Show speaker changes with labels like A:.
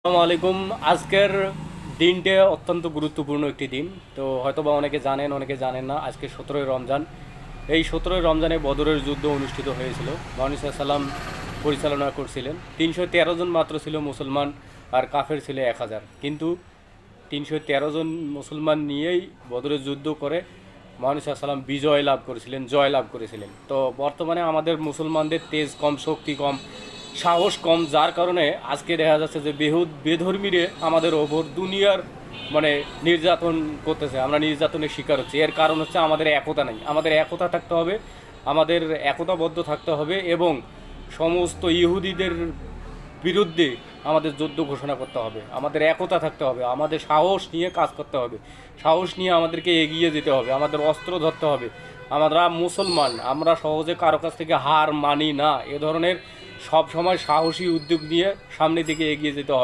A: আসসালামু আলাইকুম। আজকের দিনটা অত্যন্ত গুরুত্বপূর্ণ একটি দিন। তো হয়তোবা অনেকে জানেন, অনেকে জানেন না। আজকে 17ই রমজান। এই 17ই রমজানে বদরের যুদ্ধ অনুষ্ঠিত হয়েছিল। মহানবী সাল্লাল্লাহু আলাইহি ওয়াসাল্লাম পরিচালনা করছিলেন। 313 জন মাত্র ছিল মুসলমান, আর কাফের ছিল 1000। কিন্তু 313 জন মুসলমান নিয়েই বদরের যুদ্ধ করে মহানবী সাল্লাল্লাহু আলাইহি ওয়াসাল্লাম বিজয় লাভ করেছিলেন, জয় লাভ করেছিলেন। তো বর্তমানে আমাদের মুসলমানদের তেজ কম, শক্তি কম, সাহস কম, যার কারণে আজকে দেখা যাচ্ছে যে বেধর্মীরে আমাদের ওপর দুনিয়ার মানে নির্যাতন করতেছে। আমরা নির্যাতনের শিকার হচ্ছি। এর কারণ হচ্ছে আমাদের একতা নাই। আমাদের একতা থাকতে হবে, আমাদের একতাবদ্ধ থাকতে হবে এবং সমস্ত ইহুদিদের বিরুদ্ধে আমাদের যুদ্ধ ঘোষণা করতে হবে। আমাদের একতা থাকতে হবে, আমাদের সাহস নিয়ে কাজ করতে হবে, সাহস নিয়ে আমাদেরকে এগিয়ে যেতে হবে, আমাদের অস্ত্র ধরতে হবে। আমরা মুসলমান, আমরা সহজে কারো কাছ থেকে হার মানি না। এ ধরনের সব সময় সাহসী উদ্যোগ নিয়ে সামনের দিকে এগিয়ে যেতে হবে।